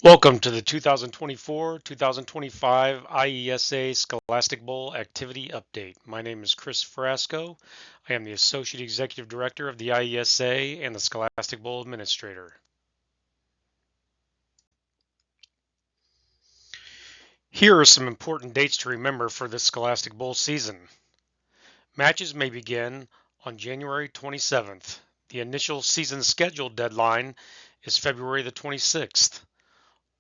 Welcome to the 2024-2025 IESA Scholastic Bowl Activity Update. My name is Chris Frasco. I am the Associate Executive Director of the IESA and the Scholastic Bowl Administrator. Here are some important dates to remember for the Scholastic Bowl season. Matches may begin on January 27th. The initial season schedule deadline is February the 26th.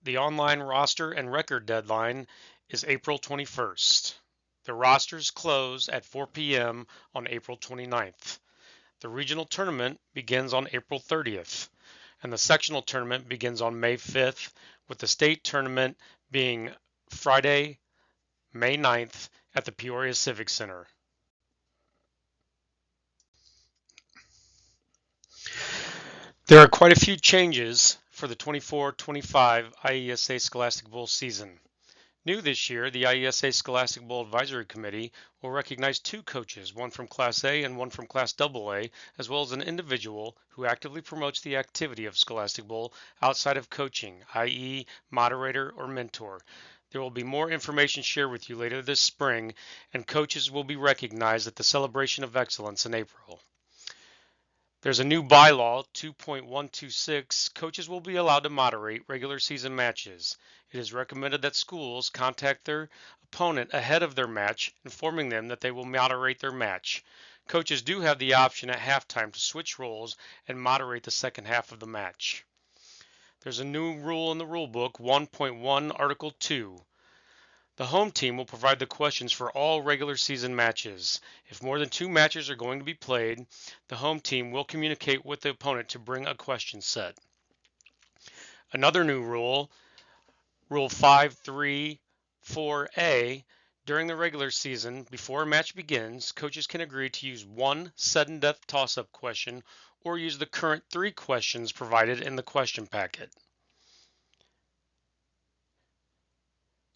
The online roster and record deadline is April 21st. The rosters close at 4 p.m. on April 29th. The regional tournament begins on April 30th, and the sectional tournament begins on May 5th, with the state tournament being Friday, May 9th at the Peoria Civic Center. There are quite a few changes for the 24-25 IESA Scholastic Bowl season. New this year, the IESA Scholastic Bowl Advisory Committee will recognize two coaches, one from Class A and one from Class AA, as well as an individual who actively promotes the activity of Scholastic Bowl outside of coaching, i.e. moderator or mentor. There will be more information shared with you later this spring, and coaches will be recognized at the Celebration of Excellence in April. There's a new bylaw, 2.126. Coaches will be allowed to moderate regular season matches. It is recommended that schools contact their opponent ahead of their match, informing them that they will moderate their match. Coaches do have the option at halftime to switch roles and moderate the second half of the match. There's a new rule in the rulebook, 1.1 Article 2. The home team will provide the questions for all regular season matches. If more than two matches are going to be played, the home team will communicate with the opponent to bring a question set. Another new rule, Rule 534A, during the regular season, before a match begins, coaches can agree to use one sudden death toss-up question or use the current 3 questions provided in the question packet.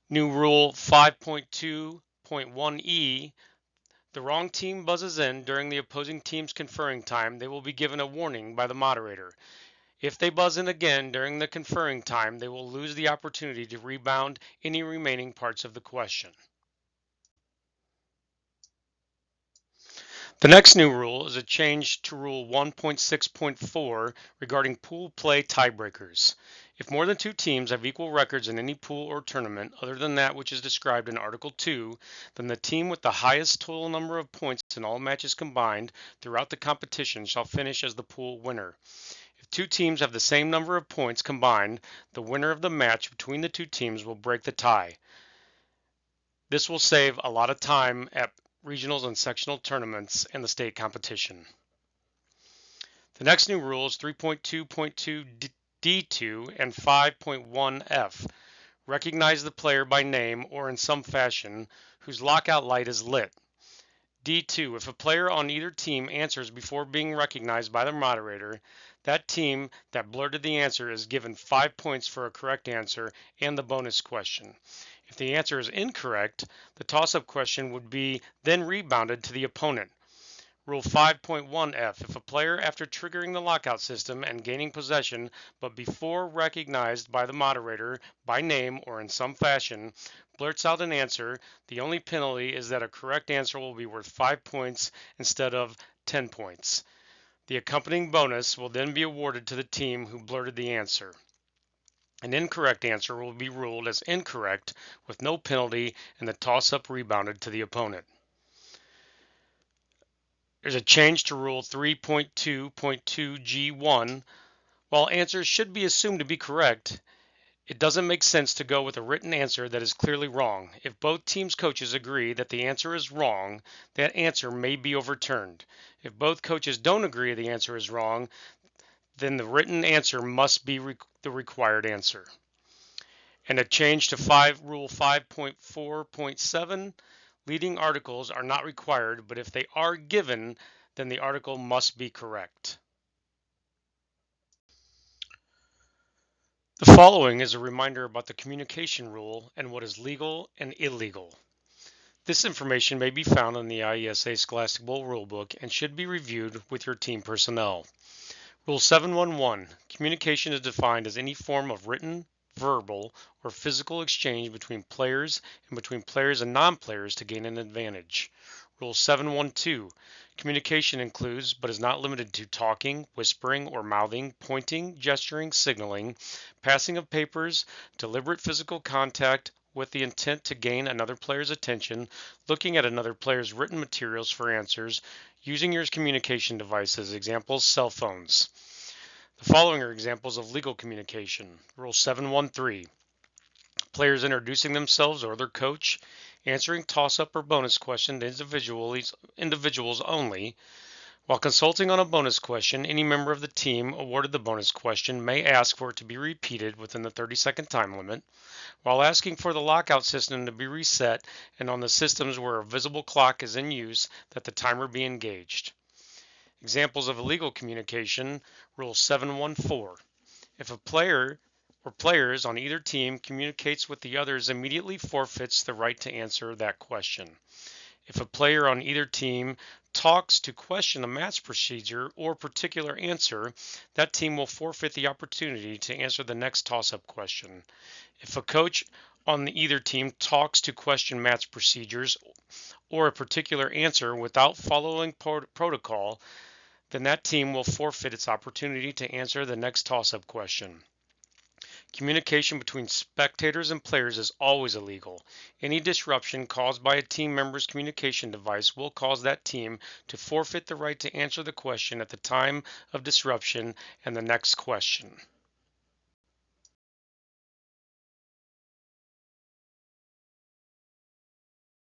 New Rule 5.2.1e, the wrong team buzzes in during the opposing team's conferring time, they will be given a warning by the moderator. If they buzz in again during the conferring time, they will lose the opportunity to rebound any remaining parts of the question. The next new rule is a change to Rule 1.6.4 regarding pool play tiebreakers. If more than 2 teams have equal records in any pool or tournament other than that which is described in Article 2, then the team with the highest total number of points in all matches combined throughout the competition shall finish as the pool winner. If 2 teams have the same number of points combined, the winner of the match between the 2 teams will break the tie. This will save a lot of time at regionals and sectional tournaments and the state competition. The next new rule is 3.2.2 D2 and 5.1F. Recognize the player by name or in some fashion whose lockout light is lit. D2. If a player on either team answers before being recognized by the moderator, that team that blurted the answer is given 5 points for a correct answer and the bonus question. If the answer is incorrect, the toss-up question would be then rebounded to the opponent. Rule 5.1F. If a player, after triggering the lockout system and gaining possession, but before recognized by the moderator by name or in some fashion, blurts out an answer, the only penalty is that a correct answer will be worth 5 points instead of 10 points. The accompanying bonus will then be awarded to the team who blurted the answer. An incorrect answer will be ruled as incorrect with no penalty and the toss-up rebounded to the opponent. There's a change to Rule 3.2.2G1. While answers should be assumed to be correct, it doesn't make sense to go with a written answer that is clearly wrong. If both teams' coaches agree that the answer is wrong, that answer may be overturned. If both coaches don't agree the answer is wrong, then the written answer must be the required answer. And a change to Rule 5.4.7, leading articles are not required, but if they are given, then the article must be correct. The following is a reminder about the communication rule and what is legal and illegal. This information may be found in the IESA Scholastic Bowl Rulebook and should be reviewed with your team personnel. Rule 711. Communication is defined as any form of written, verbal, or physical exchange between players and between players and non-players to gain an advantage. Rule 712. Communication includes, but is not limited to, talking, whispering or mouthing, pointing, gesturing, signaling, passing of papers, deliberate physical contact with the intent to gain another player's attention, looking at another player's written materials for answers, using your communication devices, examples, cell phones. The following are examples of legal communication. Rule 713. Players introducing themselves or their coach, answering toss-up or bonus question to individuals only. While consulting on a bonus question, any member of the team awarded the bonus question may ask for it to be repeated within the 30-second time limit. While asking for the lockout system to be reset and on the systems where a visible clock is in use, that the timer be engaged. Examples of illegal communication, Rule 714. If a player or players on either team communicates with the others, immediately forfeits the right to answer that question. If a player on either team talks to question a match procedure or particular answer, that team will forfeit the opportunity to answer the next toss-up question. If a coach on either team talks to question match procedures or a particular answer without following protocol, then that team will forfeit its opportunity to answer the next toss-up question. Communication between spectators and players is always illegal. Any disruption caused by a team member's communication device will cause that team to forfeit the right to answer the question at the time of disruption and the next question.